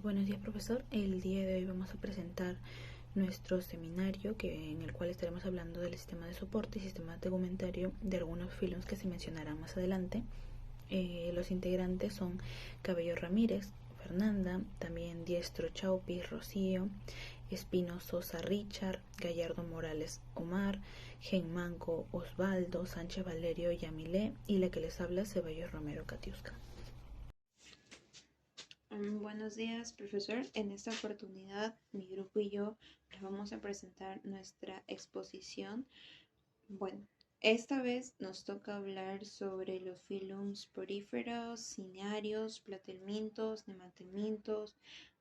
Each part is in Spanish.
Buenos días, profesor. El día de hoy vamos a presentar nuestro seminario en el cual estaremos hablando del sistema de soporte y sistema tegumentario de algunos films que se mencionarán más adelante. Los integrantes son Cabello Ramírez, Fernanda, también Diestro Chaupis, Rocío, Espino Sosa Richard, Gallardo Morales Omar, Genmanco Osvaldo, Sánchez Valerio Yamilé y la que les habla Ceballos Romero Catiusca. Buenos días, profesor. En esta oportunidad, mi grupo y yo les vamos a presentar nuestra exposición. Bueno, esta vez nos toca hablar sobre los filums poríferos, cniarios, platelmintos, nematelmintos,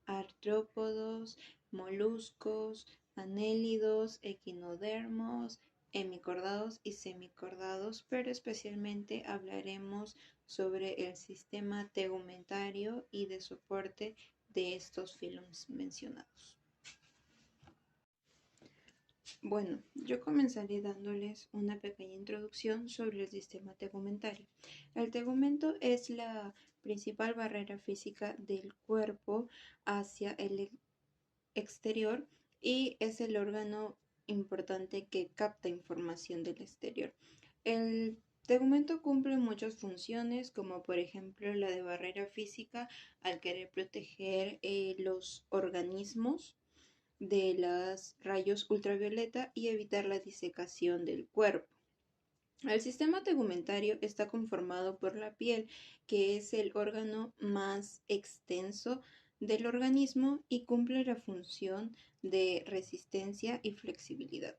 artrópodos, moluscos, anélidos, equinodermos, hemicordados y semicordados, pero especialmente hablaremos sobre el sistema tegumentario y de soporte de estos filums mencionados. Bueno, yo comenzaré dándoles una pequeña introducción sobre el sistema tegumentario. El tegumento es la principal barrera física del cuerpo hacia el exterior y es el órgano importante que capta información del exterior. El tegumento cumple muchas funciones, como por ejemplo la de barrera física al querer proteger los organismos de los rayos ultravioleta y evitar la disecación del cuerpo. El sistema tegumentario está conformado por la piel, que es el órgano más extenso del organismo y cumple la función de resistencia y flexibilidad.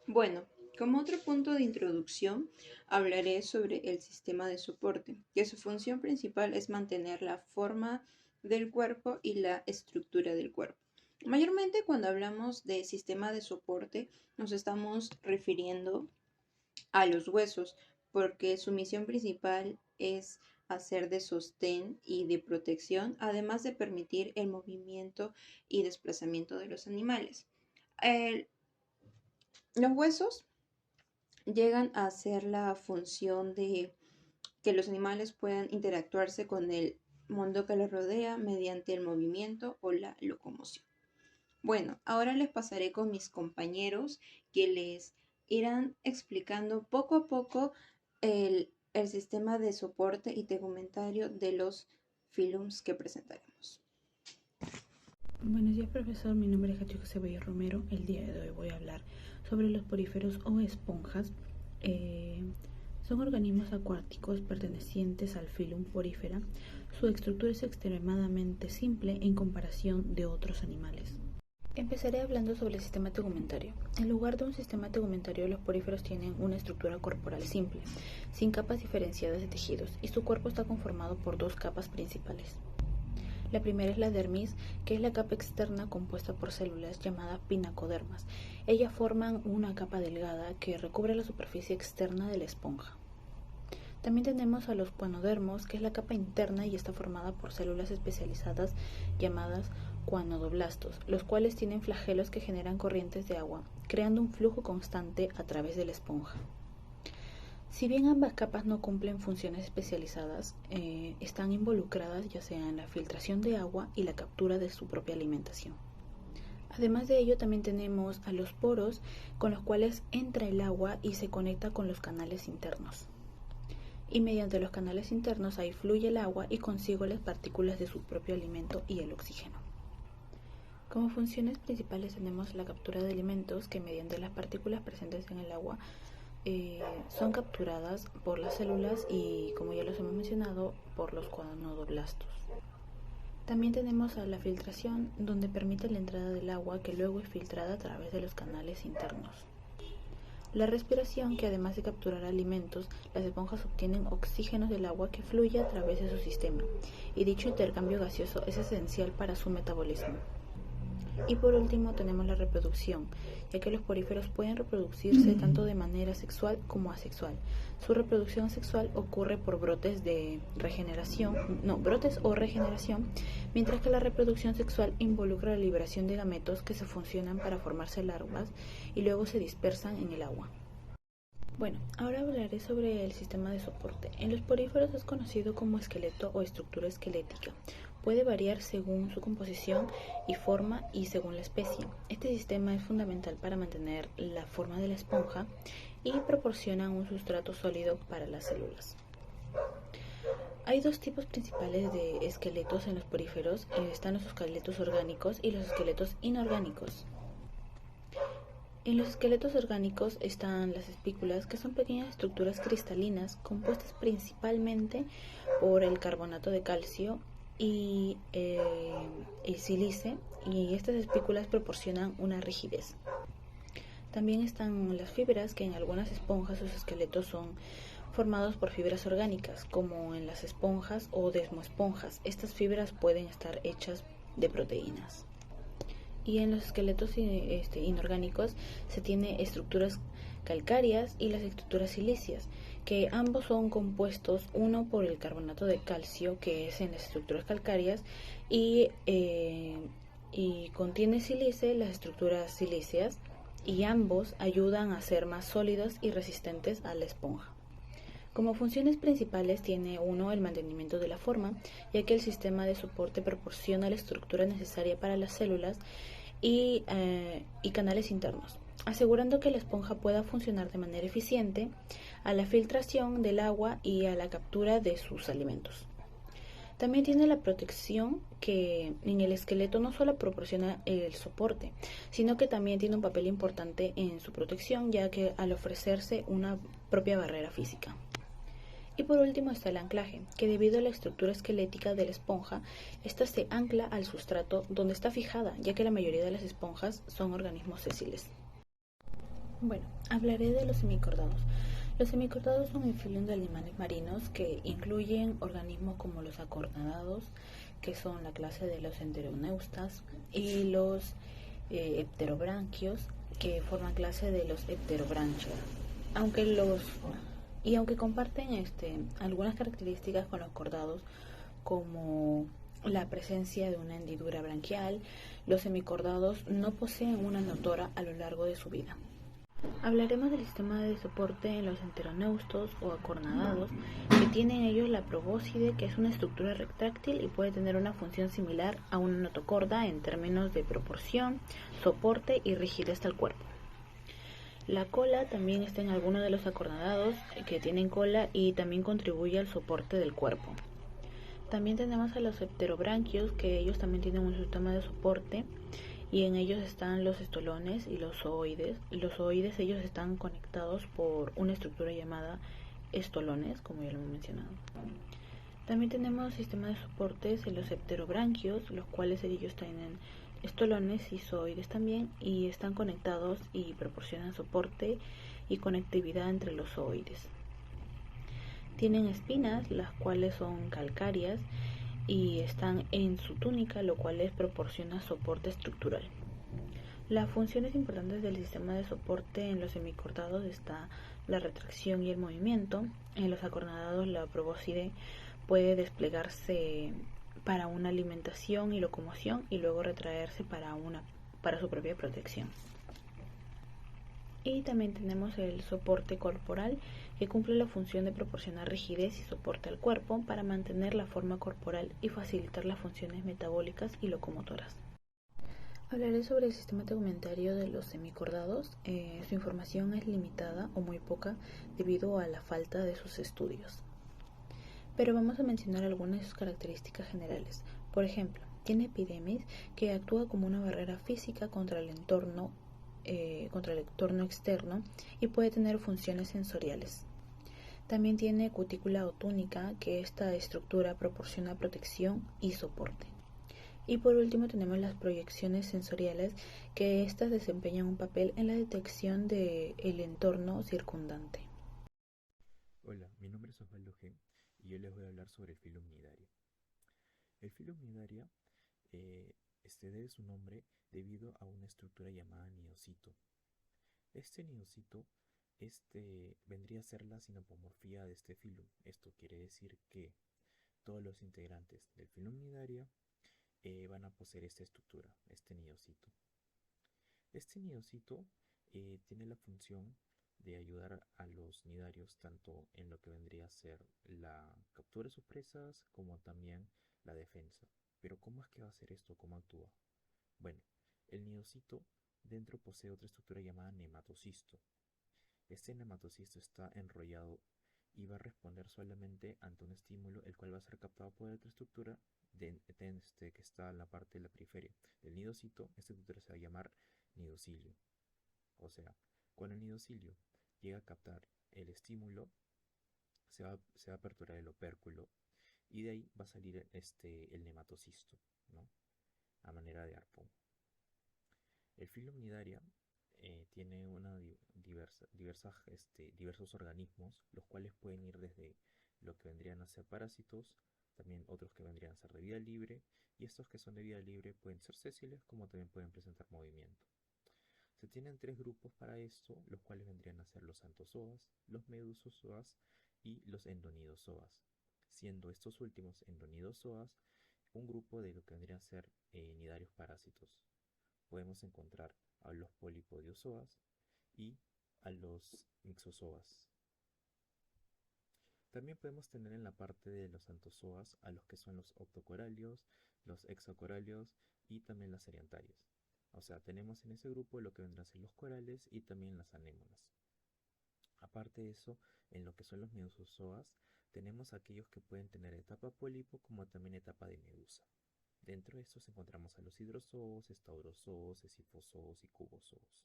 Bueno, como otro punto de introducción, hablaré sobre el sistema de soporte, que su función principal es mantener la forma del cuerpo y la estructura del cuerpo. Mayormente cuando hablamos de sistema de soporte nos estamos refiriendo a los huesos, porque su misión principal es hacer de sostén y de protección, además de permitir el movimiento y desplazamiento de los animales. Los huesos llegan a hacer la función de que los animales puedan interactuarse con el mundo que los rodea mediante el movimiento o la locomoción. Bueno, ahora les pasaré con mis compañeros que les irán explicando poco a poco el sistema de soporte y tegumentario de los filums que presentaremos. Buenos días, profesor. Mi nombre es Catiusca Ceballos Romero. El día de hoy voy a hablar sobre los poríferos o esponjas. Son organismos acuáticos pertenecientes al filum Porifera. Su estructura es extremadamente simple en comparación de otros animales. Empezaré hablando sobre el sistema tegumentario. En lugar de un sistema tegumentario, los poríferos tienen una estructura corporal simple, sin capas diferenciadas de tejidos, y su cuerpo está conformado por dos capas principales. La primera es la dermis, que es la capa externa compuesta por células llamadas pinacodermas. Ellas forman una capa delgada que recubre la superficie externa de la esponja. También tenemos a los cuanodermos, que es la capa interna y está formada por células especializadas llamadas cuanodoblastos, los cuales tienen flagelos que generan corrientes de agua, creando un flujo constante a través de la esponja. Si bien ambas capas no cumplen funciones especializadas, están involucradas ya sea en la filtración de agua y la captura de su propia alimentación. Además de ello, también tenemos a los poros, con los cuales entra el agua y se conecta con los canales internos. Y mediante los canales internos ahí fluye el agua y consigo las partículas de su propio alimento y el oxígeno. Como funciones principales tenemos la captura de alimentos que mediante las partículas presentes en el agua son capturadas por las células y, como ya los hemos mencionado, por los cuanodoblastos. También tenemos a la filtración, donde permite la entrada del agua que luego es filtrada a través de los canales internos. La respiración, que además de capturar alimentos, las esponjas obtienen oxígeno del agua que fluye a través de su sistema, y dicho intercambio gaseoso es esencial para su metabolismo. Y por último tenemos la reproducción, ya que los poríferos pueden reproducirse tanto de manera sexual como asexual. Su reproducción sexual ocurre por brotes o regeneración, mientras que la reproducción sexual involucra la liberación de gametos que se fusionan para formarse larvas y luego se dispersan en el agua. Bueno, ahora hablaré sobre el sistema de soporte. En los poríferos es conocido como esqueleto o estructura esquelética. Puede variar según su composición y forma y según la especie. Este sistema es fundamental para mantener la forma de la esponja y proporciona un sustrato sólido para las células. Hay dos tipos principales de esqueletos en los poríferos. Están los esqueletos orgánicos y los esqueletos inorgánicos. En los esqueletos orgánicos están las espículas, que son pequeñas estructuras cristalinas compuestas principalmente por el carbonato de calcio y el sílice, y estas espículas proporcionan una rigidez. También están las fibras, que en algunas esponjas sus esqueletos son formados por fibras orgánicas, como en las esponjas o desmoesponjas. Estas fibras pueden estar hechas de proteínas. Y en los esqueletos inorgánicos se tiene estructuras calcáreas y las estructuras silíceas, que ambos son compuestos, uno por el carbonato de calcio, que es en las estructuras calcáreas, y contiene sílice, las estructuras silíceas, y ambos ayudan a ser más sólidos y resistentes a la esponja. Como funciones principales tiene uno el mantenimiento de la forma, ya que el sistema de soporte proporciona la estructura necesaria para las células y canales internos, asegurando que la esponja pueda funcionar de manera eficiente a la filtración del agua y a la captura de sus alimentos. También tiene la protección, que en el esqueleto no solo proporciona el soporte, sino que también tiene un papel importante en su protección, ya que al ofrecerse una propia barrera física. Y por último está el anclaje, que debido a la estructura esquelética de la esponja, ésta se ancla al sustrato donde está fijada, ya que la mayoría de las esponjas son organismos sesiles. Bueno, hablaré de los semicordados. Los semicordados son un filo de animales marinos que incluyen organismos como los acornadados, que son la clase de los enteroneustas, y los pterobranquios, que forman clase de los pterobranchia. Aunque los aunque comparten algunas características con los cordados, como la presencia de una hendidura branquial, los semicordados no poseen una notora a lo largo de su vida. Hablaremos del sistema de soporte en los enteroneustos o acornadados, que tienen ellos la probóscide, que es una estructura retráctil y puede tener una función similar a una notocorda en términos de proporción, soporte y rigidez del cuerpo. La cola también está en algunos de los acornadados, que tienen cola y también contribuye al soporte del cuerpo. También tenemos a los pterobranquios, que ellos también tienen un sistema de soporte, y en ellos están los estolones y los zooides. Los zooides, ellos están conectados por una estructura llamada estolones, como ya lo hemos mencionado. También tenemos sistemas de soportes en los pterobranquios, los cuales ellos tienen estolones y zooides también, y están conectados y proporcionan soporte y conectividad entre los zooides. Tienen espinas, las cuales son calcáreas y están en su túnica, lo cual les proporciona soporte estructural. Las funciones importantes del sistema de soporte en los semicordados está la retracción y el movimiento. En los acornadados, la probóscide puede desplegarse para una alimentación y locomoción y luego retraerse para su propia protección. Y también tenemos el soporte corporal, que cumple la función de proporcionar rigidez y soporte al cuerpo para mantener la forma corporal y facilitar las funciones metabólicas y locomotoras. Hablaré sobre el sistema tegumentario de los semicordados. Su información es limitada o muy poca debido a la falta de sus estudios. Pero vamos a mencionar algunas de sus características generales. Por ejemplo, tiene epidermis, que actúa como una barrera física contra el entorno externo, y puede tener funciones sensoriales. También tiene cutícula o túnica, que esta estructura proporciona protección y soporte. Y por último tenemos las proyecciones sensoriales, que estas desempeñan un papel en la detección del entorno circundante. Hola, mi nombre es Osvaldo G. y yo les voy a hablar sobre el filo Cnidaria. El filo Cnidaria debe su nombre debido a una estructura llamada niocito. Este niocito vendría a ser la sinapomorfía de este filo. Esto quiere decir que todos los integrantes del filo Cnidaria van a poseer esta estructura, este niocito. Este niocito tiene la función de ayudar a los nidarios tanto en lo que vendría a ser la captura de sus presas como también la defensa. Pero ¿cómo es que va a hacer esto? ¿Cómo actúa? Bueno, el nidocito dentro posee otra estructura llamada nematocisto. Este nematocisto está enrollado y va a responder solamente ante un estímulo, el cual va a ser captado por otra estructura que está en la parte de la periferia del nidocito. Esta estructura se va a llamar nidocilio. O sea, cuando el nidocilio llega a captar el estímulo, se va a aperturar el opérculo y de ahí va a salir el nematocisto, ¿no? A manera de arpón. El filo Cnidaria tiene diversos organismos, los cuales pueden ir desde lo que vendrían a ser parásitos, también otros que vendrían a ser de vida libre, y estos que son de vida libre pueden ser sésiles como también pueden presentar movimiento. Se tienen tres grupos para esto, los cuales vendrían a ser los antozoas, los medusozoas y los endonidozoas, siendo estos últimos endonidozoas un grupo de lo que vendrían a ser nidarios parásitos. Podemos encontrar a los polipodiozoas y a los mixozoas. También podemos tener en la parte de los antozoas a los que son los octocoralios, los hexacoralios y también las eriantarias. O sea, tenemos en ese grupo lo que vendrán a ser los corales y también las anémonas. Aparte de eso, en lo que son los medusozoas, tenemos aquellos que pueden tener etapa pólipo como también etapa de medusa. Dentro de estos encontramos a los hidrozoos, estaurozoos, sifozoos y cubozoos.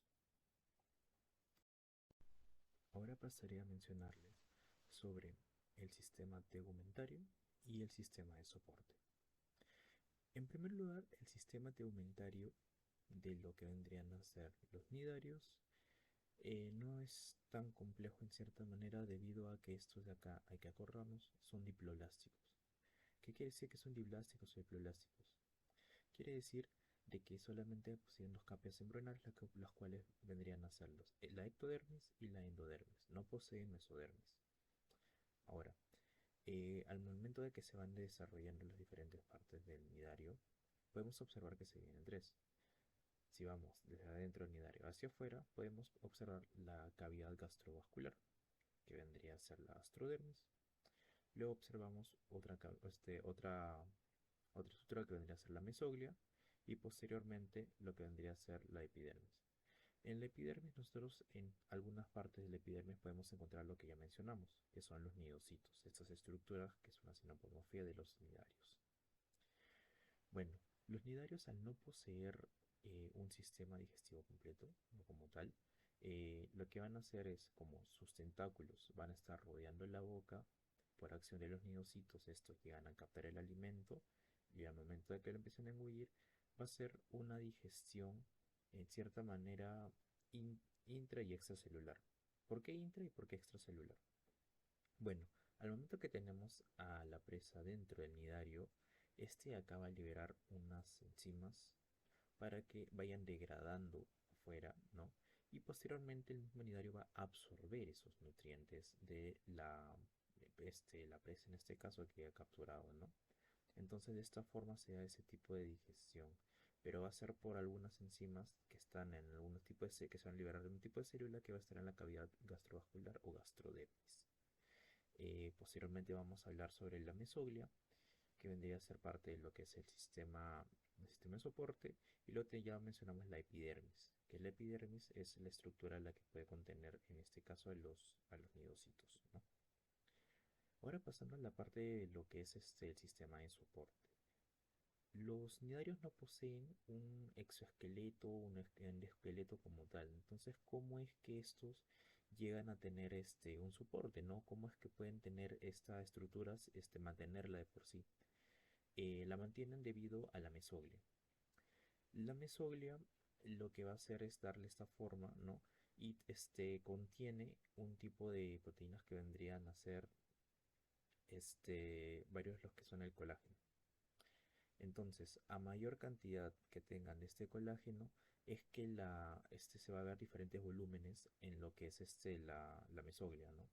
Ahora pasaré a mencionarles sobre el sistema tegumentario y el sistema de soporte. En primer lugar, el sistema tegumentario de lo que vendrían a ser los nidarios no es tan complejo en cierta manera debido a que estos de acá, hay que acordarnos, son diploblásticos. ¿Qué quiere decir que son diplásticos o diploblásticos? Quiere decir de que solamente poseen dos capas embrionales, las cuales vendrían a ser la ectodermis y la endodermis, no poseen mesodermis. Ahora, al momento de que se van desarrollando las diferentes partes del nidario, podemos observar que se dividen en tres. Si vamos desde adentro del nidario hacia afuera, podemos observar la cavidad gastrovascular, que vendría a ser la astrodermis. Luego observamos otra estructura que vendría a ser la mesoglia y posteriormente lo que vendría a ser la epidermis. En la epidermis nosotros en algunas partes de la epidermis podemos encontrar lo que ya mencionamos, que son los nidocitos, estas estructuras que son la sinapomorfía de los nidarios. Bueno, los nidarios al no poseer un sistema digestivo completo, no como tal, lo que van a hacer es, como sus tentáculos van a estar rodeando la boca, por acción de los nidocitos, estos llegan a captar el alimento y al momento de que lo empiecen a engullir, va a ser una digestión en cierta manera intra y extracelular. ¿Por qué intra y por qué extracelular? Bueno, al momento que tenemos a la presa dentro del nidario, este acaba de liberar unas enzimas para que vayan degradando afuera, ¿no? Y posteriormente el mismo nidario va a absorber esos nutrientes de la presa en este caso que ha capturado, ¿no? Entonces de esta forma se da ese tipo de digestión, pero va a ser por algunas enzimas que están en algunos tipos que se van a liberar de un tipo de célula que va a estar en la cavidad gastrovascular o gastrodermis. Posteriormente vamos a hablar sobre la mesoglia, que vendría a ser parte de lo que es el sistema de soporte, y luego ya mencionamos la epidermis, que la epidermis es la estructura la que puede contener en este caso a los nidocitos, ¿no? Ahora pasando a la parte de lo que es el sistema de soporte. Los nidarios no poseen un exoesqueleto, un endoesqueleto como tal. Entonces, ¿cómo es que estos llegan a tener un soporte, ¿no? ¿Cómo es que pueden tener estas estructuras, mantenerla de por sí? La mantienen debido a la mesoglia. La mesoglia lo que va a hacer es darle esta forma, ¿no? Y contiene un tipo de proteínas que vendrían a ser varios de los que son el colágeno. Entonces, a mayor cantidad que tengan de este colágeno, es que se va a ver diferentes volúmenes en lo que es la mesoglia, ¿no?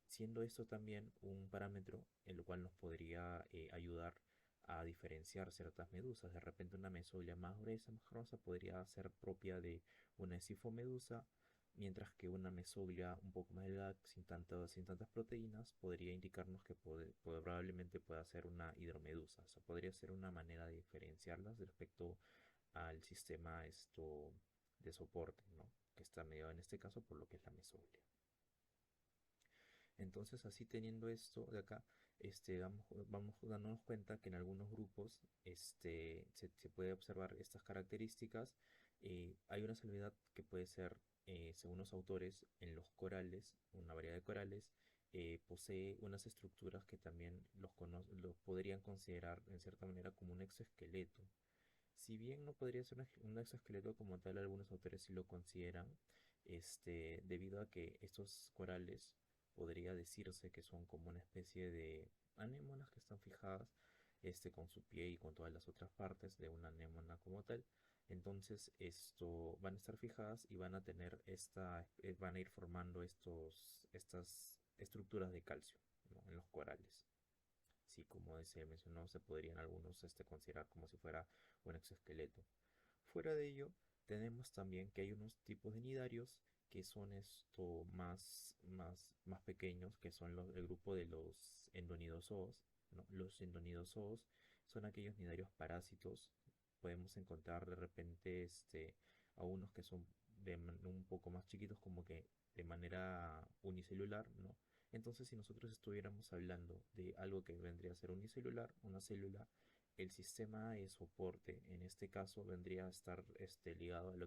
Siendo esto también un parámetro en lo cual nos podría ayudar a diferenciar ciertas medusas. De repente una mesoglia más gruesa, más grosa, podría ser propia de una sifomedusa mientras que una mesoglia un poco más delgada, sin tantas proteínas, podría indicarnos que probablemente pueda ser una hidromedusa. O sea, podría ser una manera de diferenciarlas respecto al sistema de soporte, ¿no? Que está mediado en este caso por lo que es la mesoglia. Entonces, así teniendo esto de acá, vamos dándonos cuenta que en algunos grupos se puede observar estas características. Hay una salvedad que puede ser, según los autores, en los corales, una variedad de corales, posee unas estructuras que también los podrían considerar en cierta manera como un exoesqueleto. Si bien no podría ser un exoesqueleto como tal, algunos autores sí lo consideran, debido a que estos corales podría decirse que son como una especie de anémonas que están fijadas con su pie y con todas las otras partes de una anémona como tal. Entonces esto van a estar fijadas y van a tener van a ir formando estas estructuras de calcio, ¿no? En los corales. Sí, como se mencionó, se podrían algunos considerar como si fuera un exoesqueleto. Fuera de ello, tenemos también que hay unos tipos de nidarios que son más pequeños, que son el grupo de los endonidozoos, ¿no? Los endonidozoos son aquellos nidarios parásitos. Podemos encontrar de repente a unos que son un poco más chiquitos, como que de manera unicelular, ¿no? Entonces, si nosotros estuviéramos hablando de algo que vendría a ser unicelular, una célula, el sistema de soporte en este caso vendría a estar ligado a a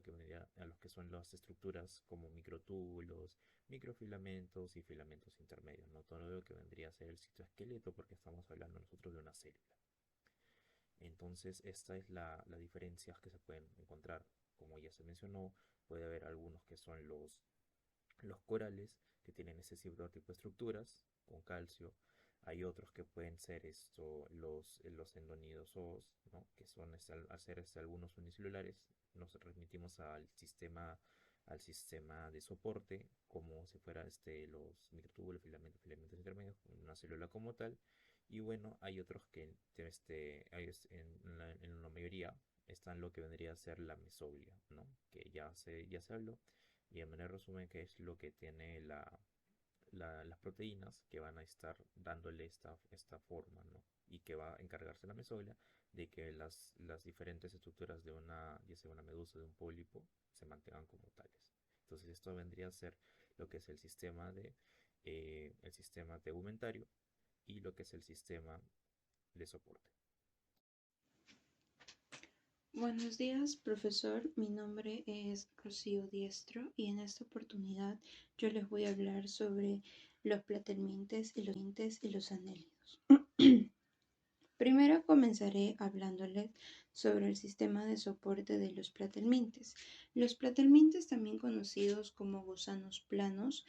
lo que son las estructuras como microtúbulos, microfilamentos y filamentos intermedios, no todo lo que vendría a ser el citoesqueleto, porque estamos hablando nosotros de una célula. Entonces, esta es la diferencia que se pueden encontrar. Como ya se mencionó, puede haber algunos que son los corales, que tienen ese tipo de estructuras con calcio. Hay otros que pueden ser los endonidozoos, ¿no? Que son al ser algunos unicelulares, nos remitimos al sistema de soporte, como si fuera los microtúbulos, filamentos intermedios, una célula como tal. Y bueno, hay otros que en la mayoría están lo que vendría a ser la mesoglia, ¿no? Que ya se habló. Y de manera resumen, que es lo que tiene las proteínas que van a estar dándole esta forma, ¿no? Y que va a encargarse la mesoglia de que las diferentes estructuras ya sea una medusa o de un pólipo, se mantengan como tales. Entonces esto vendría a ser lo que es el sistema tegumentario y lo que es el sistema de soporte. Buenos días, profesor. Mi nombre es Rocío Diestro y en esta oportunidad yo les voy a hablar sobre los platelmintes y los anélidos. Primero comenzaré hablándoles sobre el sistema de soporte de los platelmintes. Los platelmintes, también conocidos como gusanos planos,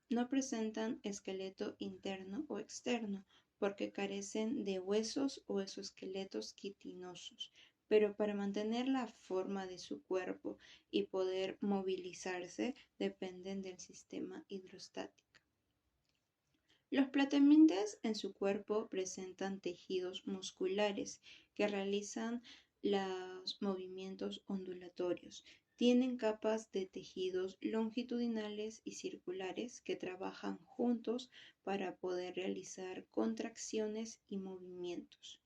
no presentan esqueleto interno o externo porque carecen de huesos o exoesqueletos quitinosos, pero para mantener la forma de su cuerpo y poder movilizarse dependen del sistema hidrostático. Los platelmintes en su cuerpo presentan tejidos musculares que realizan los movimientos ondulatorios. Tienen capas de tejidos longitudinales y circulares que trabajan juntos para poder realizar contracciones y movimientos.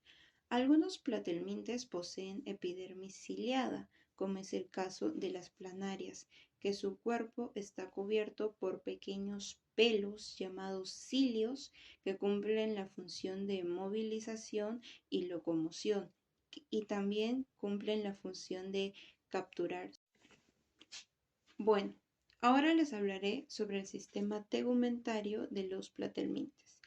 Algunos platelmintes poseen epidermis ciliada, como es el caso de las planarias, que su cuerpo está cubierto por pequeños pelos llamados cilios que cumplen la función de movilización y locomoción y también cumplen la función de capturar. Bueno, ahora les hablaré sobre el sistema tegumentario de los platelmintes.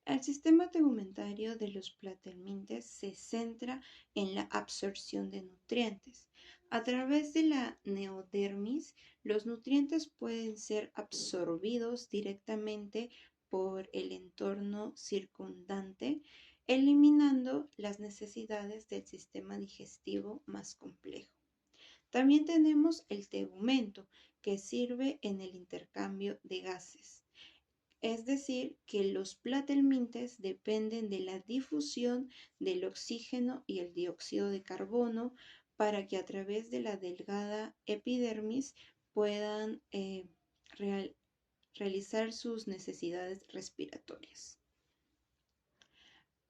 El sistema tegumentario de los platelmintes se centra en la absorción de nutrientes. A través de la neodermis, los nutrientes pueden ser absorbidos directamente por el entorno circundante, eliminando las necesidades del sistema digestivo más complejo. También tenemos el tegumento, que sirve en el intercambio de gases. Es decir, que los platelmintes dependen de la difusión del oxígeno y el dióxido de carbono para que a través de la delgada epidermis puedan realizar sus necesidades respiratorias.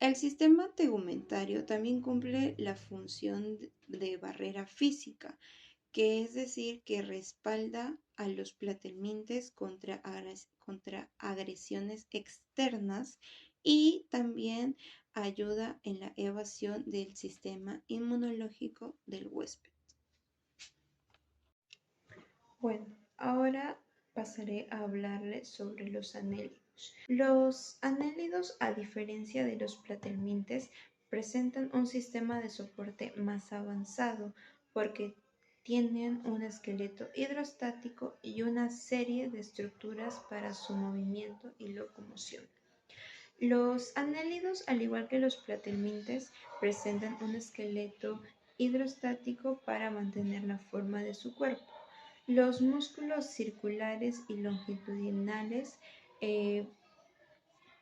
El sistema tegumentario también cumple la función de barrera física, que es decir, que respalda a los platelmintes contra agresiones externas y también ayuda en la evasión del sistema inmunológico del huésped. Bueno, ahora pasaré a hablarles sobre los anélidos. Los anélidos, a diferencia de los platelmintes, presentan un sistema de soporte más avanzado porque tienen un esqueleto hidrostático y una serie de estructuras para su movimiento y locomoción. Los anélidos, al igual que los platelmintes, presentan un esqueleto hidrostático para mantener la forma de su cuerpo. Los músculos circulares y longitudinales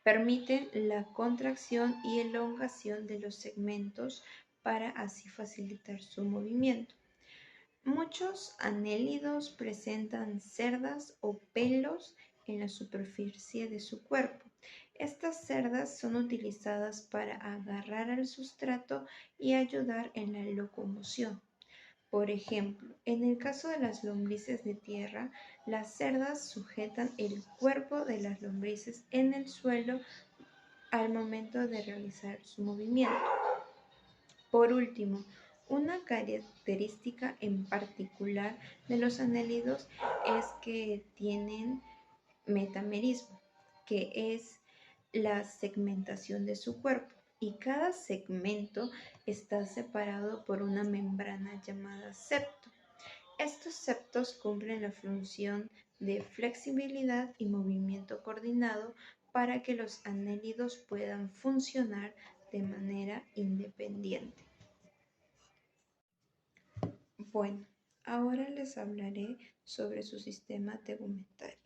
permiten la contracción y elongación de los segmentos para así facilitar su movimiento. Muchos anélidos presentan cerdas o pelos en la superficie de su cuerpo. Estas cerdas son utilizadas para agarrar al sustrato y ayudar en la locomoción. Por ejemplo, en el caso de las lombrices de tierra, las cerdas sujetan el cuerpo de las lombrices en el suelo al momento de realizar su movimiento. Por último, una característica en particular de los anélidos es que tienen metamerismo, que es la segmentación de su cuerpo, y cada segmento está separado por una membrana llamada septo. Estos septos cumplen la función de flexibilidad y movimiento coordinado para que los anélidos puedan funcionar de manera independiente. Bueno, ahora les hablaré sobre su sistema tegumentario.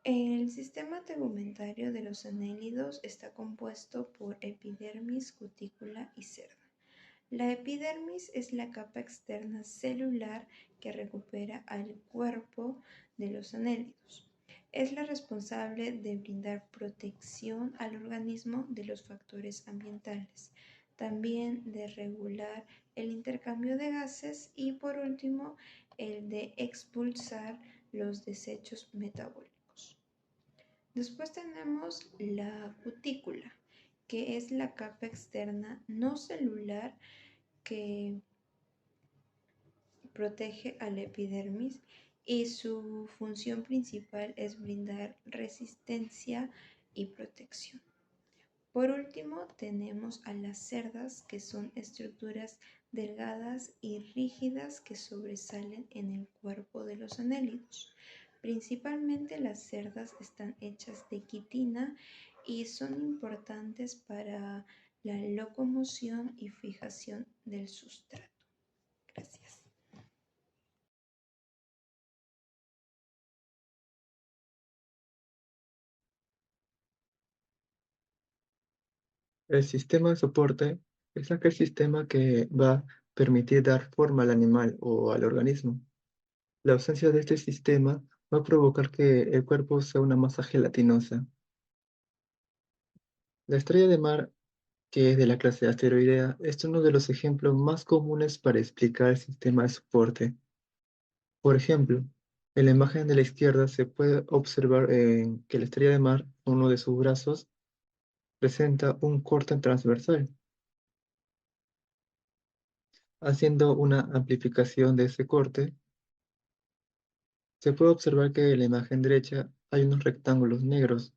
El sistema tegumentario de los anélidos está compuesto por epidermis, cutícula y cerda. La epidermis es la capa externa celular que recupera al cuerpo de los anélidos. Es la responsable de brindar protección al organismo de los factores ambientales, también de regular el intercambio de gases y, por último, el de expulsar los desechos metabólicos. Después tenemos la cutícula, que es la capa externa no celular que protege al epidermis, y su función principal es brindar resistencia y protección. Por último, tenemos a las cerdas, que son estructuras delgadas y rígidas que sobresalen en el cuerpo de los anélidos. Principalmente las cerdas están hechas de quitina y son importantes para la locomoción y fijación del sustrato. Gracias. El sistema de soporte es aquel sistema que va a permitir dar forma al animal o al organismo. La ausencia de este sistema va a provocar que el cuerpo sea una masa gelatinosa. La estrella de mar, que es de la clase asteroidea, es uno de los ejemplos más comunes para explicar el sistema de soporte. Por ejemplo, en la imagen de la izquierda se puede observar que la estrella de mar, uno de sus brazos, presenta un corte transversal. Haciendo una amplificación de ese corte, se puede observar que en la imagen derecha hay unos rectángulos negros.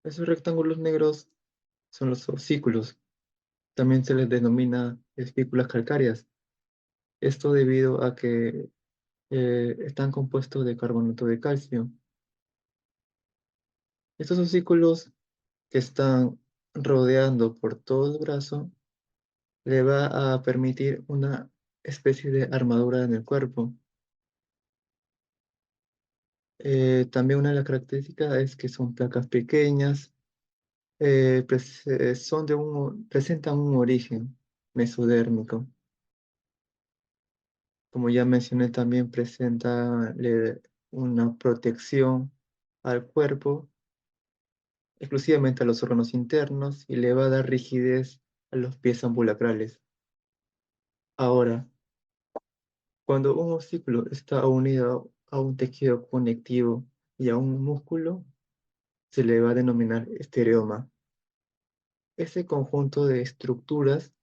Esos rectángulos negros son los ossículos. También se les denomina espículas calcáreas. Esto debido a que están compuestos de carbonato de calcio. Estos ossículos que están rodeando por todo el brazo le va a permitir una especie de armadura en el cuerpo. También una de las características es que son placas pequeñas, presentan un origen mesodérmico. Como ya mencioné, también presenta una protección al cuerpo, exclusivamente a los órganos internos, y le va a dar rigidez a los pies ambulacrales. Ahora, cuando un osículo está unido a un tejido conectivo y a un músculo, se le va a denominar estereoma. Ese conjunto de estructuras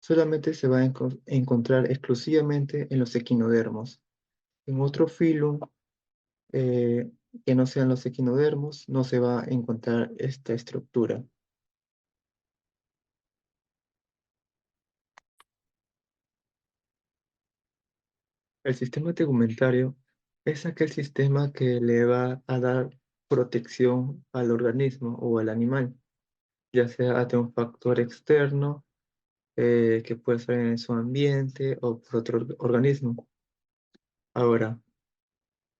solamente se va a encontrar exclusivamente en los equinodermos. En otro filo eh, que no sean los equinodermos, no se va a encontrar esta estructura. El sistema tegumentario es aquel sistema que le va a dar protección al organismo o al animal, ya sea ante un factor externo, que puede ser en su ambiente o por otro organismo. Ahora,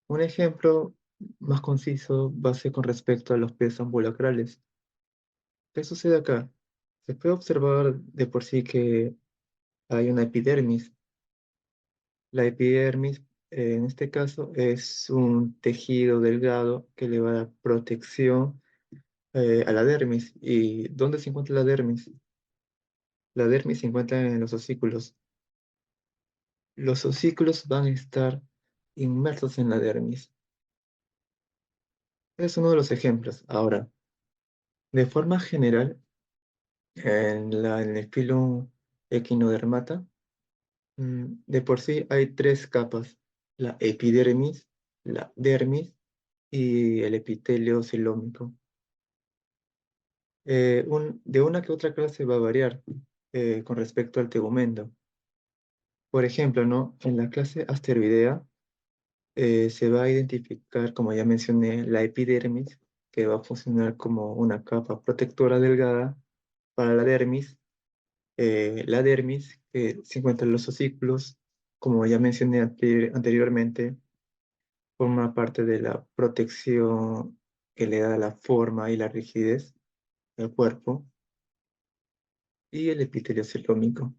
un ejemplo más conciso va a ser con respecto a los pies ambulacrales. ¿Qué sucede acá? Se puede observar de por sí que hay una epidermis. La epidermis, en este caso, es un tejido delgado que le va a dar protección a la dermis. ¿Y dónde se encuentra la dermis? La dermis se encuentra en los osículos. Los osículos van a estar inmersos en la dermis. Es uno de los ejemplos. Ahora, de forma general, en el filo Echinodermata, de por sí hay tres capas: la epidermis, la dermis y el epitelio celómico. De una que otra clase va a variar con respecto al tegumento. Por ejemplo, ¿no? En la clase asteroidea se va a identificar, como ya mencioné, la epidermis, que va a funcionar como una capa protectora delgada para la dermis, que se encuentra en los osículos, como ya mencioné anteriormente, forma parte de la protección que le da la forma y la rigidez al cuerpo, y el epitelio celómico.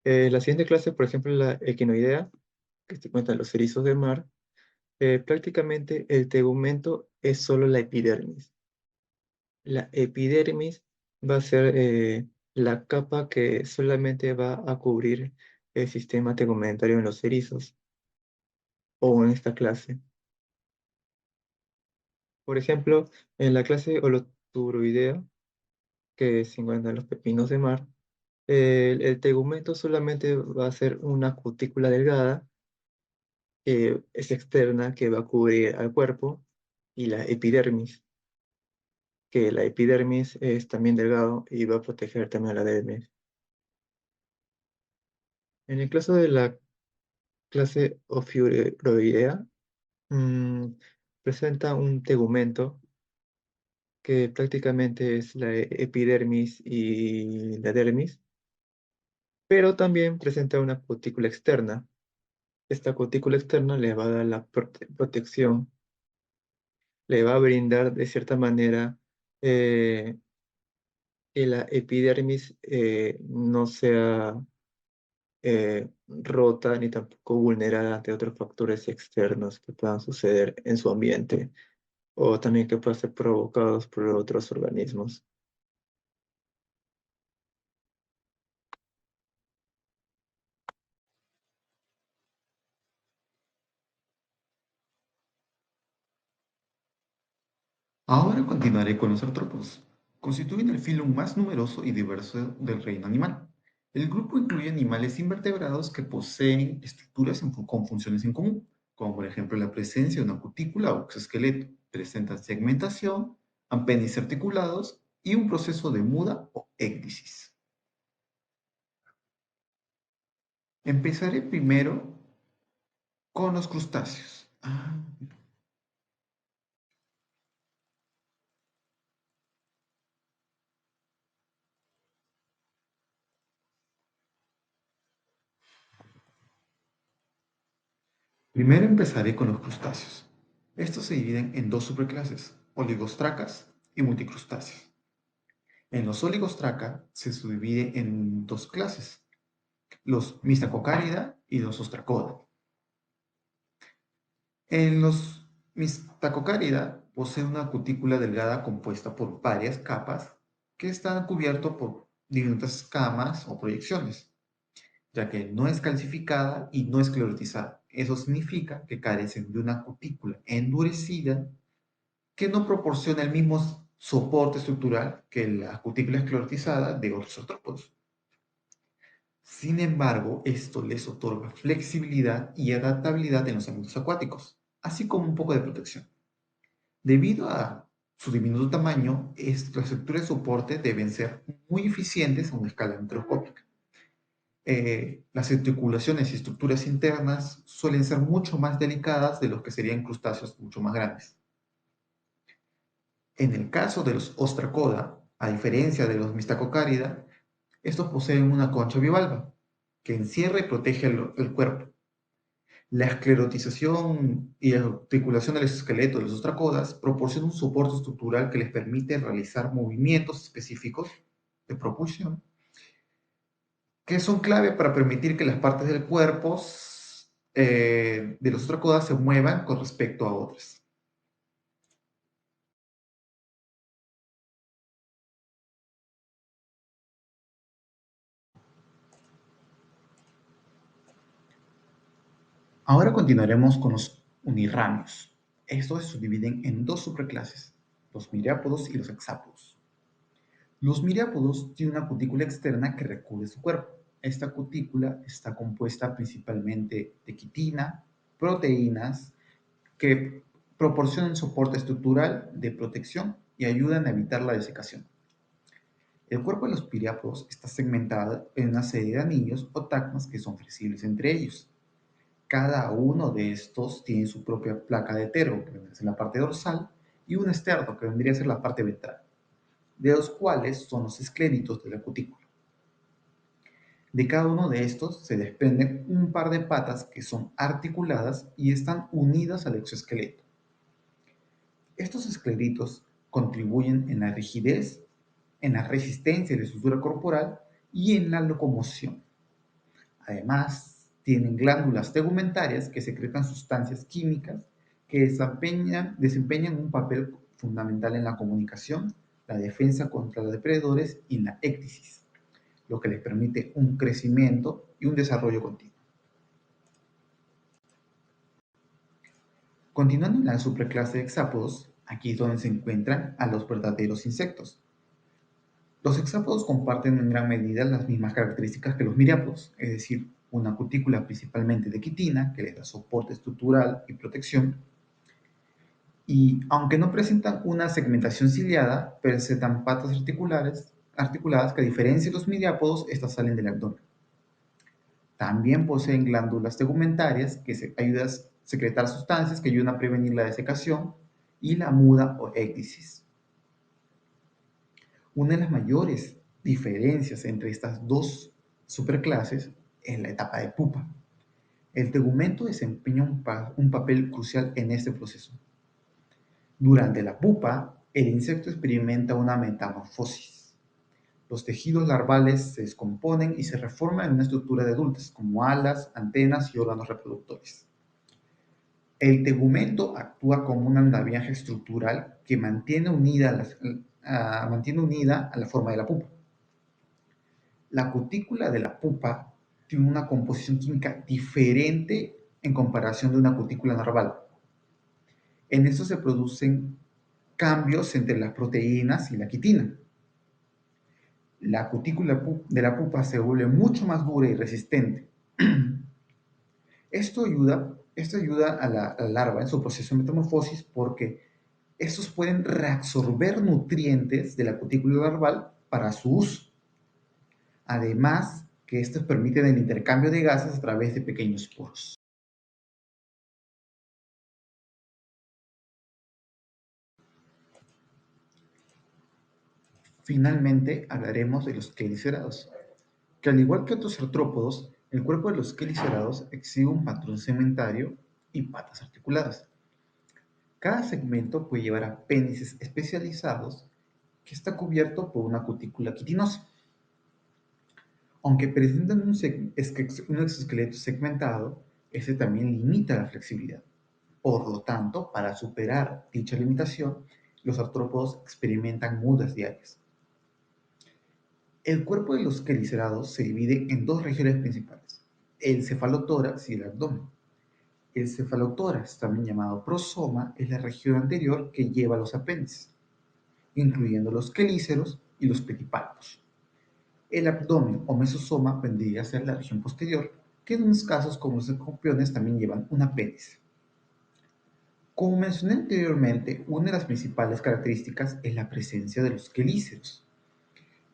La siguiente clase, por ejemplo, la equinoidea, que se encuentra en los erizos de mar, prácticamente el tegumento es solo la epidermis. La epidermis va a ser la capa que solamente va a cubrir el sistema tegumentario en los erizos o en esta clase. Por ejemplo, en la clase holoturoidea, que se encuentra en los pepinos de mar, el tegumento solamente va a ser una cutícula delgada que es externa, que va a cubrir al cuerpo, y la epidermis, que la epidermis es también delgado y va a proteger también a la dermis. En el caso de la clase Ophiuroidea, mm, presenta un tegumento que prácticamente es la epidermis y la dermis, pero también presenta una cutícula externa. Esta cutícula externa le va a dar la protección, le va a brindar de cierta manera eh, que la epidermis no sea rota ni tampoco vulnerada ante otros factores externos que puedan suceder en su ambiente o también que puedan ser provocados por otros organismos. Ahora continuaré con los artrópodos. Constituyen el filo más numeroso y diverso del reino animal. El grupo incluye animales invertebrados que poseen estructuras con funciones en común, como por ejemplo la presencia de una cutícula o exoesqueleto. Presentan segmentación, apéndices articulados y un proceso de muda o écdisis. Empezaré primero con los crustáceos. Primero empezaré con los crustáceos. Estos se dividen en dos superclases: oligostracas y multicrustáceos. En los oligostraca se subdivide en dos clases, los Mystacocárida y los Ostracoda. En los Mystacocárida poseen una cutícula delgada compuesta por varias capas que están cubiertos por diminutas escamas o proyecciones, ya que no es calcificada y no esclerotizada. Eso significa que carecen de una cutícula endurecida que no proporciona el mismo soporte estructural que la cutícula esclerotizada de otros artrópodos. Sin embargo, esto les otorga flexibilidad y adaptabilidad en los ambientes acuáticos, así como un poco de protección. Debido a su diminuto tamaño, las estructuras de soporte deben ser muy eficientes a una escala microscópica. Las articulaciones y estructuras internas suelen ser mucho más delicadas de los que serían crustáceos mucho más grandes. En el caso de los Ostracoda, a diferencia de los Mystacocárida, estos poseen una concha bivalva que encierra y protege el cuerpo. La esclerotización y la articulación del esqueleto de los ostracodas proporciona un soporte estructural que les permite realizar movimientos específicos de propulsión que son clave para permitir que las partes del cuerpo de los ostracodas se muevan con respecto a otras. Ahora continuaremos con los unirramios. Estos se subdividen en dos superclases, los miriápodos y los hexápodos. Los miriápodos tienen una cutícula externa que recubre su cuerpo. Esta cutícula está compuesta principalmente de quitina, proteínas que proporcionan soporte estructural de protección y ayudan a evitar la desecación. El cuerpo de los miriápodos está segmentado en una serie de anillos o tagmas que son flexibles entre ellos. Cada uno de estos tiene su propia placa de Tergo, que vendría a ser la parte dorsal, y un esterno, que vendría a ser la parte ventral, de los cuales son los escleritos de la cutícula. De cada uno de estos se desprenden un par de patas que son articuladas y están unidas al exoesqueleto. Estos escleritos contribuyen en la rigidez, en la resistencia de la estructura corporal y en la locomoción. Además, tienen glándulas tegumentarias que secretan sustancias químicas que desempeñan un papel fundamental en la comunicación, la defensa contra los depredadores y la éctisis, lo que les permite un crecimiento y un desarrollo continuo. Continuando en la superclase de hexápodos, aquí es donde se encuentran a los verdaderos insectos. Los hexápodos comparten en gran medida las mismas características que los miriápodos, es decir, una cutícula principalmente de quitina que les da soporte estructural y protección, y aunque no presentan una segmentación ciliada, presentan patas articuladas que a diferencia de los miriápodos, estas salen del abdomen. También poseen glándulas tegumentarias que ayudan a secretar sustancias que ayudan a prevenir la desecación y la muda o écdisis. Una de las mayores diferencias entre estas dos superclases es la etapa de pupa. El tegumento desempeña un papel crucial en este proceso. Durante la pupa, el insecto experimenta una metamorfosis. Los tejidos larvales se descomponen y se reforman en una estructura de adultos, como alas, antenas y órganos reproductores. El tegumento actúa como un andamiaje estructural que mantiene unida a la forma de la pupa. La cutícula de la pupa tiene una composición química diferente en comparación de una cutícula narval. En esto se producen cambios entre las proteínas y la quitina. La cutícula de la pupa se vuelve mucho más dura y resistente. Esto ayuda a la larva en su proceso de metamorfosis porque estos pueden reabsorber nutrientes de la cutícula larval para su uso. Además, que estos permiten el intercambio de gases a través de pequeños poros. Finalmente, hablaremos de los quelicerados, que al igual que otros artrópodos, el cuerpo de los quelicerados exhibe un patrón segmentario y patas articuladas. Cada segmento puede llevar apéndices especializados que está cubierto por una cutícula quitinosa. Aunque presentan un exoesqueleto segmentado, este también limita la flexibilidad. Por lo tanto, para superar dicha limitación, los artrópodos experimentan mudas diarias. El cuerpo de los quelicerados se divide en dos regiones principales, el cefalotórax y el abdomen. El cefalotórax, también llamado prosoma, es la región anterior que lleva los apéndices, incluyendo los quelíceros y los pedipalpos. El abdomen o mesosoma vendría a ser la región posterior, que en unos casos como los escorpiones también llevan un apéndice. Como mencioné anteriormente, una de las principales características es la presencia de los quelíceros,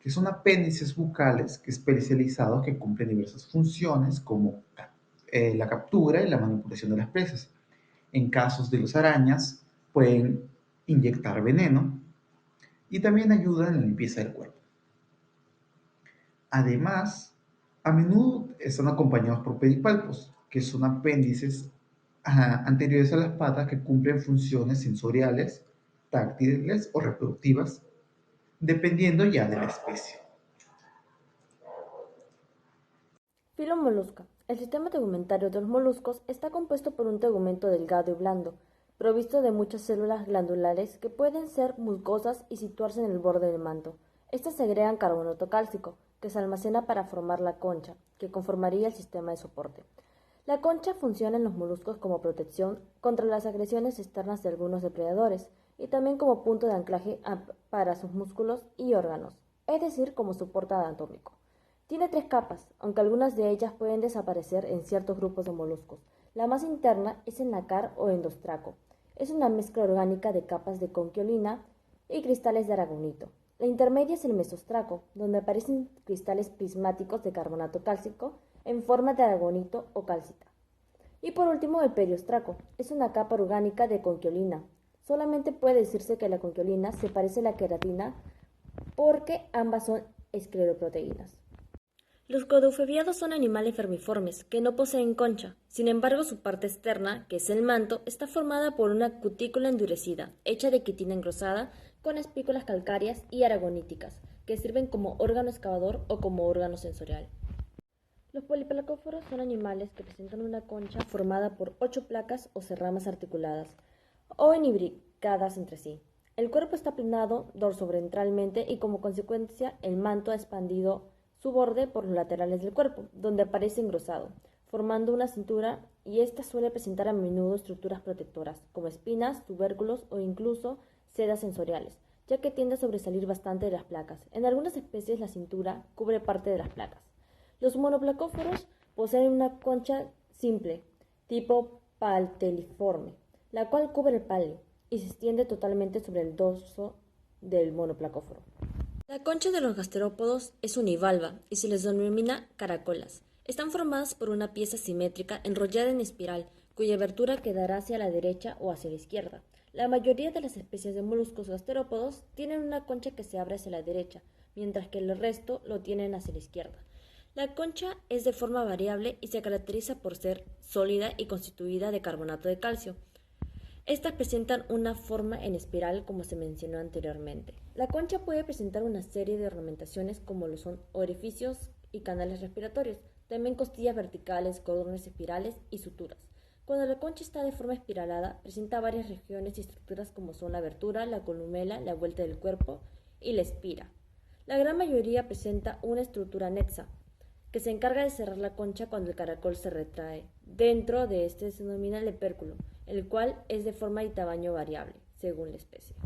que son apéndices bucales especializados que cumplen diversas funciones como la captura y la manipulación de las presas. En casos de las arañas, pueden inyectar veneno y también ayudan en la limpieza del cuerpo. Además, a menudo están acompañados por pedipalpos, que son apéndices anteriores a las patas que cumplen funciones sensoriales, táctiles o reproductivas, dependiendo ya de la especie. Filo molusca. El sistema tegumentario de los moluscos está compuesto por un tegumento delgado y blando, provisto de muchas células glandulares que pueden ser mucosas y situarse en el borde del manto. Estas segregan carbonato cálcico, que se almacena para formar la concha, que conformaría el sistema de soporte. La concha funciona en los moluscos como protección contra las agresiones externas de algunos depredadores y también como punto de anclaje para sus músculos y órganos, es decir, como soporte anatómico. Tiene 3 capas, aunque algunas de ellas pueden desaparecer en ciertos grupos de moluscos. La más interna es el nácar o endostraco. Es una mezcla orgánica de capas de conquiolina y cristales de aragonito. La intermedia es el mesostraco, donde aparecen cristales prismáticos de carbonato cálcico en forma de aragonito o calcita. Y por último, el periostraco. Es una capa orgánica de conquiolina. Solamente puede decirse que la conquiolina se parece a la queratina porque ambas son escleroproteínas. Los caudofebiados son animales vermiformes que no poseen concha. Sin embargo, su parte externa, que es el manto, está formada por una cutícula endurecida, hecha de quitina engrosada, con espículas calcáreas y aragoníticas, que sirven como órgano excavador o como órgano sensorial. Los poliplacóforos son animales que presentan una concha formada por 8 placas o cerramas articuladas o enimbricadas entre sí. El cuerpo está aplanado dorsoventralmente y como consecuencia el manto ha expandido su borde por los laterales del cuerpo, donde aparece engrosado, formando una cintura, y ésta suele presentar a menudo estructuras protectoras, como espinas, tubérculos o incluso sedas sensoriales, ya que tiende a sobresalir bastante de las placas. En algunas especies la cintura cubre parte de las placas. Los monoplacóforos poseen una concha simple, tipo palteliforme, la cual cubre el palio y se extiende totalmente sobre el dorso del monoplacóforo. La concha de los gasterópodos es univalva y se les denomina caracolas. Están formadas por una pieza simétrica enrollada en espiral, cuya abertura quedará hacia la derecha o hacia la izquierda. La mayoría de las especies de moluscos gasterópodos tienen una concha que se abre hacia la derecha, mientras que el resto lo tienen hacia la izquierda. La concha es de forma variable y se caracteriza por ser sólida y constituida de carbonato de calcio. Estas presentan una forma en espiral, como se mencionó anteriormente. La concha puede presentar una serie de ornamentaciones como lo son orificios y canales respiratorios, también costillas verticales, cordones espirales y suturas. Cuando la concha está de forma espiralada, presenta varias regiones y estructuras como son la abertura, la columela, la vuelta del cuerpo y la espira. La gran mayoría presenta una estructura anexa, que se encarga de cerrar la concha cuando el caracol se retrae. Dentro de este se denomina el epérculo, el cual es de forma y tamaño variable, según la especie.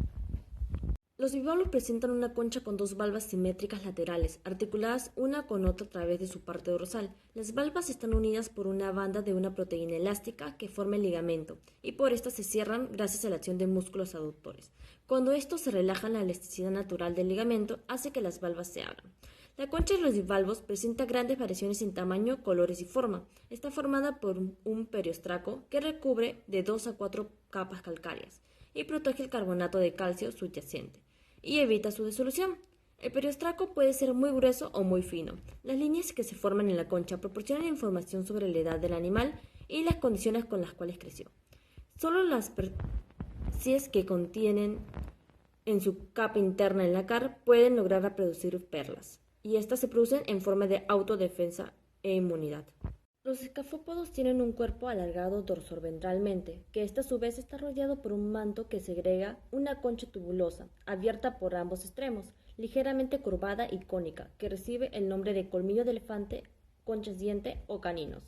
Los bivalvos presentan una concha con 2 valvas simétricas laterales, articuladas una con otra a través de su parte dorsal. Las valvas están unidas por una banda de una proteína elástica que forma el ligamento, y por esta se cierran gracias a la acción de músculos aductores. Cuando estos se relajan, la elasticidad natural del ligamento hace que las valvas se abran. La concha de los bivalvos presenta grandes variaciones en tamaño, colores y forma. Está formada por un periostraco que recubre de 2 a 4 capas calcáreas y protege el carbonato de calcio subyacente y evita su disolución. El periostraco puede ser muy grueso o muy fino. Las líneas que se forman en la concha proporcionan información sobre la edad del animal y las condiciones con las cuales creció. Solo las especies que contienen en su capa interna el nácar pueden lograr reproducir perlas. y estas se producen en forma de autodefensa e inmunidad. Los escafópodos tienen un cuerpo alargado dorsoventralmente, que a su vez está rodeado por un manto que segrega una concha tubulosa, abierta por ambos extremos, ligeramente curvada y cónica, que recibe el nombre de colmillo de elefante, conchas diente o caninos.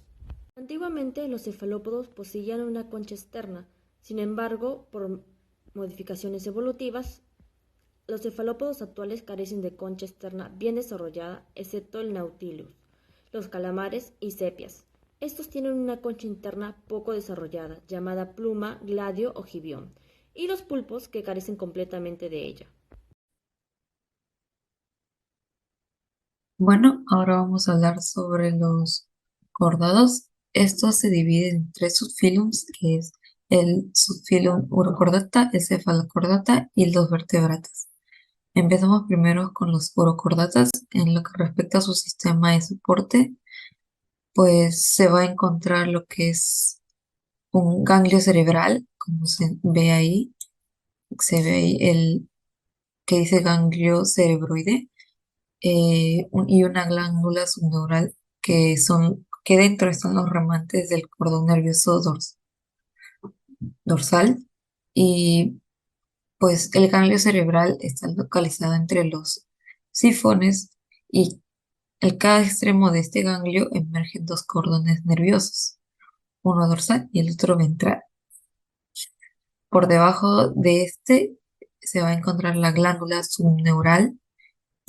Antiguamente los cefalópodos poseían una concha externa, sin embargo, por modificaciones evolutivas, los cefalópodos actuales carecen de concha externa bien desarrollada, excepto el Nautilus, los calamares y sepias. Estos tienen una concha interna poco desarrollada, llamada pluma, gladio o gibión, y los pulpos que carecen completamente de ella. Bueno, ahora vamos a hablar sobre los cordados. Estos se dividen en tres subfilums, que es el subfilum Urochordata, el Cephalochordata y los vertebratas. Empezamos primero con los urochordatas. En lo que respecta a su sistema de soporte, pues se va a encontrar lo que es un ganglio cerebral, como se ve ahí. Se ve ahí el que dice ganglio cerebroide, y una glándula subneural que dentro están los remantes del cordón nervioso dorsal. Y pues el ganglio cerebral está localizado entre los sifones, y en cada extremo de este ganglio emergen dos cordones nerviosos, uno dorsal y el otro ventral. Por debajo de este se va a encontrar la glándula subneural,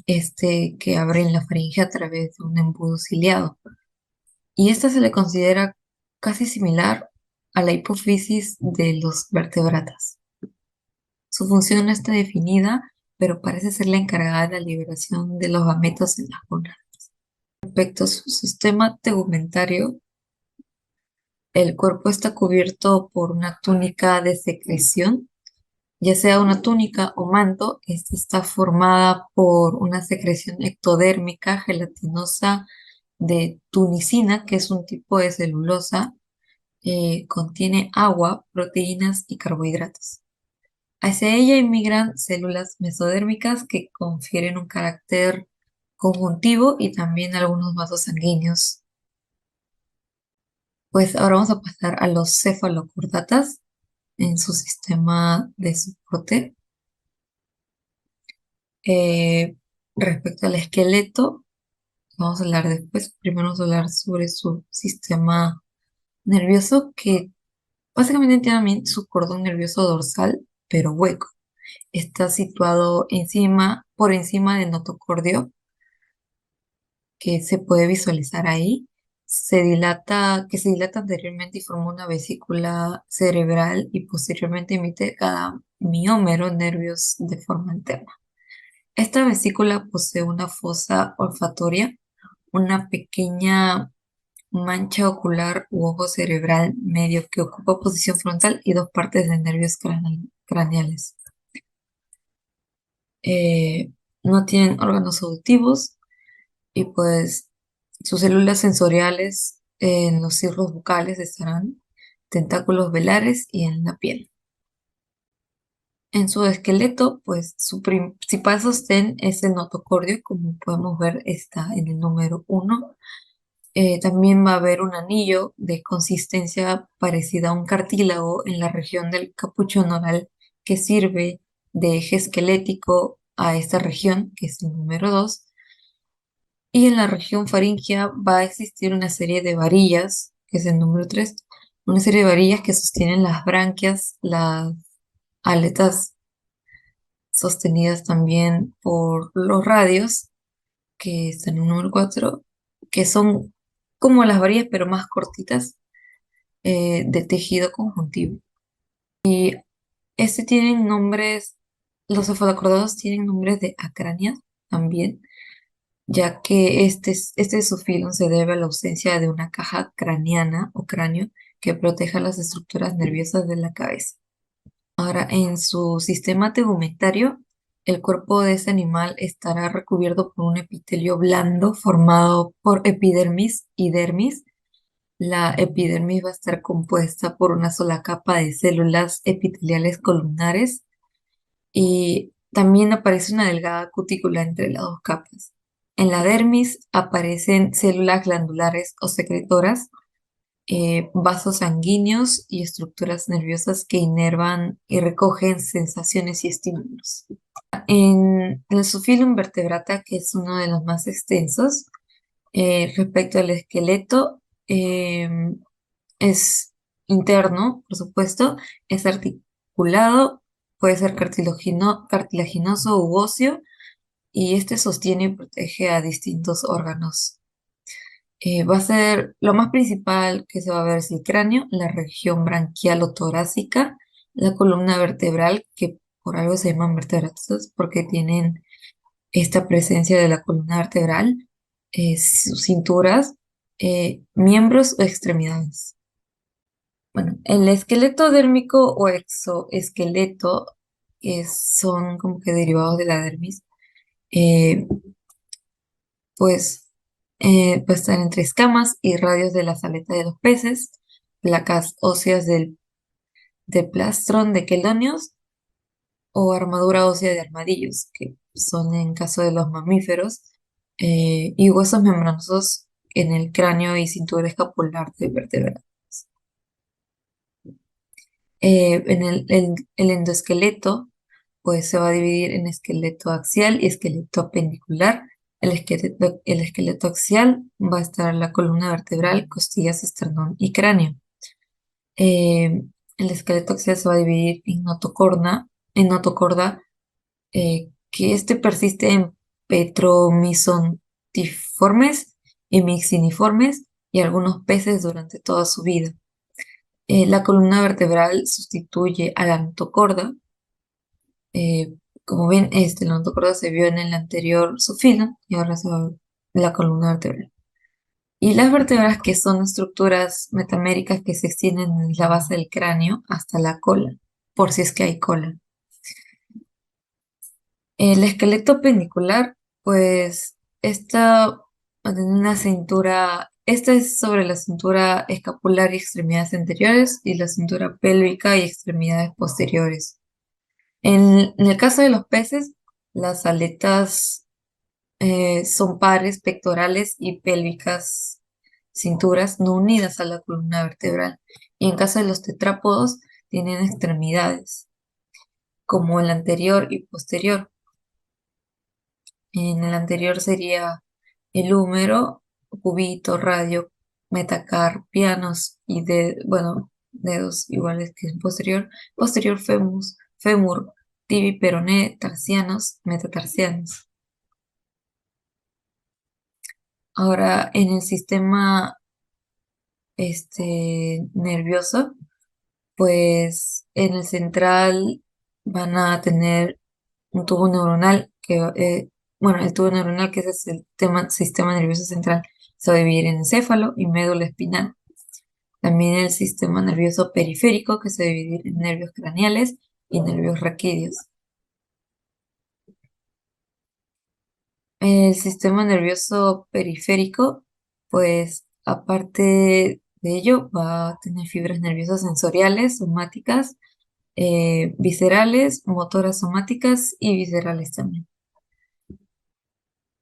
que abre en la faringe a través de un embudo ciliado. Y esta se le considera casi similar a la hipófisis de los vertebratas. Su función no está definida, pero parece ser la encargada de la liberación de los gametos en las gónadas. Respecto a su sistema tegumentario, el cuerpo está cubierto por una túnica de secreción, ya sea una túnica o manto. Esta está formada por una secreción ectodérmica gelatinosa de tunicina, que es un tipo de celulosa. Contiene agua, proteínas y carbohidratos. Hacia ella emigran células mesodérmicas que confieren un carácter conjuntivo y también algunos vasos sanguíneos. Pues ahora vamos a pasar a los cefalocordatas en su sistema de soporte. Eh, Respecto al esqueleto, vamos a hablar después. Primero vamos a hablar sobre su sistema nervioso, que básicamente tiene también su cordón nervioso dorsal, pero hueco. Está situado por encima del notocordio, que se puede visualizar ahí. Que se dilata anteriormente y forma una vesícula cerebral, y posteriormente emite cada miómero nervios de forma alterna. Esta vesícula posee una fosa olfatoria, una pequeña mancha ocular u ojo cerebral medio que ocupa posición frontal, y dos partes de nervios craneales. No tienen órganos auditivos, y pues sus células sensoriales en los cirros bucales estarán, tentáculos velares y en la piel. En su esqueleto, pues su principal sostén es el notocordio, como podemos ver está en el número 1. También va a haber un anillo de consistencia parecida a un cartílago en la región del capuchón oral, que sirve de eje esquelético a esta región, que es el número 2. Y en la región faríngea va a existir una serie de varillas, que es el número 3, una serie de varillas que sostienen las branquias, las aletas sostenidas también por los radios, que están en el número 4, que son como las varillas pero más cortitas, de tejido conjuntivo. Tienen nombres, los cefalocordados tienen nombres de acrania también, ya que este subfilum se debe a la ausencia de una caja craneana o cráneo que proteja las estructuras nerviosas de la cabeza. Ahora, en su sistema tegumentario, el cuerpo de ese animal estará recubierto por un epitelio blando formado por epidermis y dermis. La epidermis va a estar compuesta por una sola capa de células epiteliales columnares, y también aparece una delgada cutícula entre las dos capas. En la dermis aparecen células glandulares o secretoras, vasos sanguíneos y estructuras nerviosas que inervan y recogen sensaciones y estímulos. En el Zoophyllum vertebrata, que es uno de los más extensos, respecto al esqueleto, es interno, por supuesto, es articulado, puede ser cartilaginoso u óseo, y este sostiene y protege a distintos órganos. Va a ser lo más principal que se va a ver es el cráneo, la región branquial o torácica, la columna vertebral, que por algo se llaman vertebratos, porque tienen esta presencia de la columna vertebral, sus cinturas, miembros o extremidades. Bueno, el esqueleto dérmico o exoesqueleto son como que derivados de la dermis, eh, pues va a estar entre escamas y radios de las aletas de los peces, placas óseas del plastrón de quelonios o armadura ósea de armadillos, que son en caso de los mamíferos, y huesos membranosos en el cráneo y cintura escapular de vertebrados. El endoesqueleto pues se va a dividir en esqueleto axial y esqueleto apendicular. El esqueleto axial va a estar la columna vertebral, costillas, esternón y cráneo. Eh, el esqueleto axial se va a dividir en notocorda, que este persiste en petromizontiformes y mixiniformes y algunos peces durante toda su vida. La columna vertebral sustituye a la notocorda. Como ven, la notocorda se vio en el anterior Zoophyllum y ahora se va a ver la columna vertebral. Y las vértebras, que son estructuras metaméricas que se extienden desde la base del cráneo hasta la cola, por si es que hay cola. El esqueleto pendicular, pues, esta va a tener una cintura, esta es sobre la cintura escapular y extremidades anteriores y la cintura pélvica y extremidades posteriores. En el caso de los peces, las aletas son pares pectorales y pélvicas, cinturas no unidas a la columna vertebral. Y en caso de los tetrápodos, tienen extremidades, como el anterior y posterior. En el anterior sería el húmero, cubito, radio, metacarpianos y bueno, dedos iguales que en posterior. Posterior fémur, tibi, peroné, tarsianos, metatarsianos. Ahora, en el sistema nervioso, pues en el central van a tener un tubo neuronal bueno, el tubo neuronal, que es el sistema nervioso central, se va a dividir en encéfalo y médula espinal. También el sistema nervioso periférico, que se va a dividir en nervios craneales y nervios raquídeos. El sistema nervioso periférico, pues aparte de ello, va a tener fibras nerviosas sensoriales, somáticas, viscerales, motoras somáticas y viscerales también.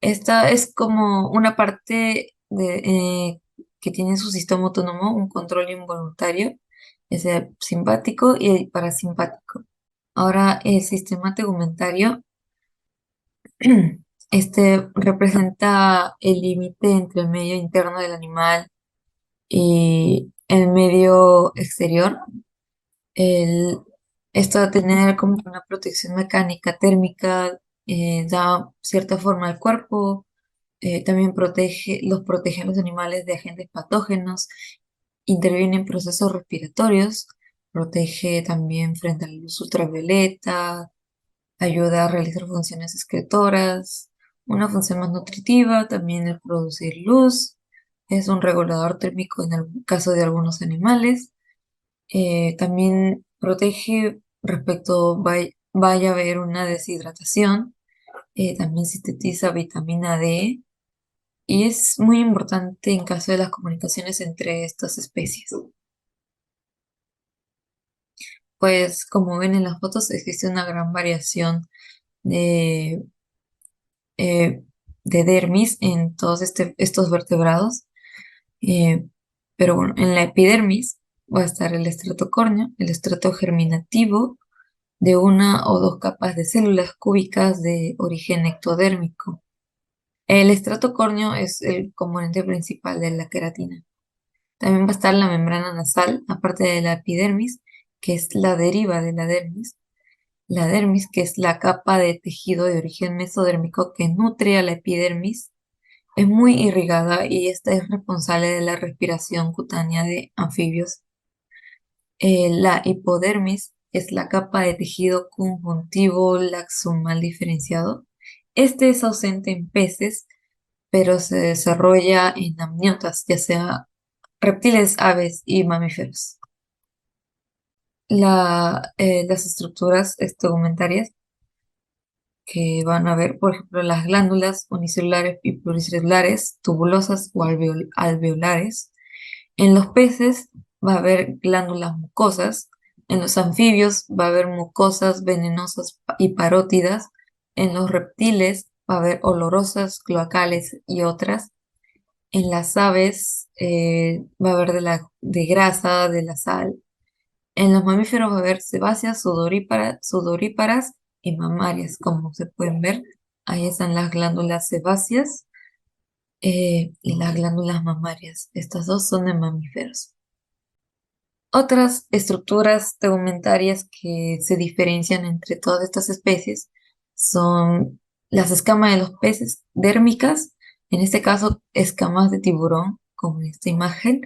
Esta es como una parte que tiene su sistema autónomo, un control involuntario, es el simpático y el parasimpático. Ahora, el sistema tegumentario, representa el límite entre el medio interno del animal y el medio exterior. El, Esto va a tener como una protección mecánica térmica, da cierta forma al cuerpo, también protege a los animales de agentes patógenos, interviene en procesos respiratorios, protege también frente a la luz ultravioleta, ayuda a realizar funciones excretoras, una función más nutritiva, también el producir luz, es un regulador térmico en el caso de algunos animales, también protege respecto vaya a haber una deshidratación, también sintetiza vitamina D y es muy importante en caso de las comunicaciones entre estas especies. Pues como ven en las fotos existe una gran variación de, eh, de dermis en todos estos vertebrados. Eh, pero bueno, en la epidermis va a estar el estrato córneo, el estrato germinativo de una o dos capas de células cúbicas de origen ectodérmico. El estrato córneo es el componente principal de la queratina. También va a estar la membrana nasal, aparte de la epidermis, que es la deriva de la dermis. La dermis, que es la capa de tejido de origen mesodérmico que nutre a la epidermis, es muy irrigada y esta es responsable de la respiración cutánea de anfibios. La hipodermis es la capa de tejido conjuntivo laxumal diferenciado. Este es ausente en peces, pero se desarrolla en amniotas, ya sea reptiles, aves y mamíferos. Las estructuras tegumentarias que van a ver, por ejemplo, las glándulas unicelulares y pluricelulares, tubulosas o alveolares. En los peces va a haber glándulas mucosas. En los anfibios va a haber mucosas venenosas y parótidas. En los reptiles va a haber olorosas, cloacales y otras. En las aves va a haber de grasa, de la sal. En los mamíferos va a haber sebáceas, sudoríparas y mamarias, como se pueden ver. Ahí están las glándulas sebáceas y las glándulas mamarias. Estas dos son de mamíferos. Otras estructuras tegumentarias que se diferencian entre todas estas especies son las escamas de los peces dérmicas, en este caso escamas de tiburón, como en esta imagen,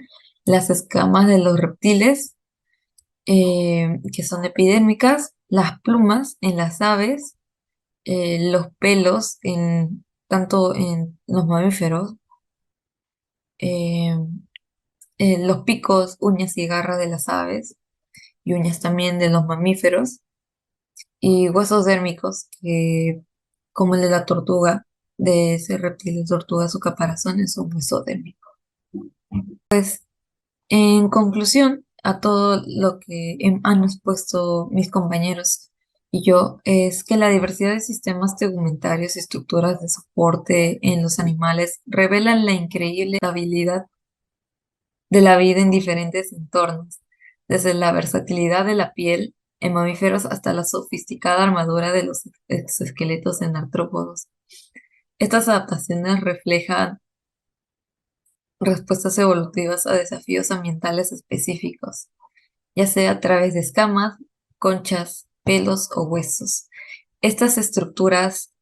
las escamas de los reptiles, que son epidérmicas, las plumas en las aves, los pelos tanto en los mamíferos, eh, los picos, uñas y garras de las aves y uñas también de los mamíferos y huesos dérmicos que, como el de la tortuga, de ese reptil de tortuga, su caparazón es un hueso dérmico. En conclusión, a todo lo que han expuesto mis compañeros y yo, es que la diversidad de sistemas tegumentarios y estructuras de soporte en los animales revelan la increíble habilidad de la vida en diferentes entornos, desde la versatilidad de la piel en mamíferos hasta la sofisticada armadura de los exoesqueletos en artrópodos. Estas adaptaciones reflejan respuestas evolutivas a desafíos ambientales específicos, ya sea a través de escamas, conchas, pelos o huesos. Estas estructuras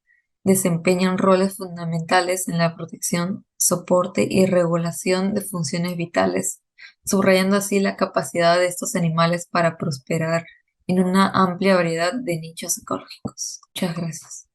desempeñan roles fundamentales en la protección, soporte y regulación de funciones vitales, subrayando así la capacidad de estos animales para prosperar en una amplia variedad de nichos ecológicos. Muchas gracias.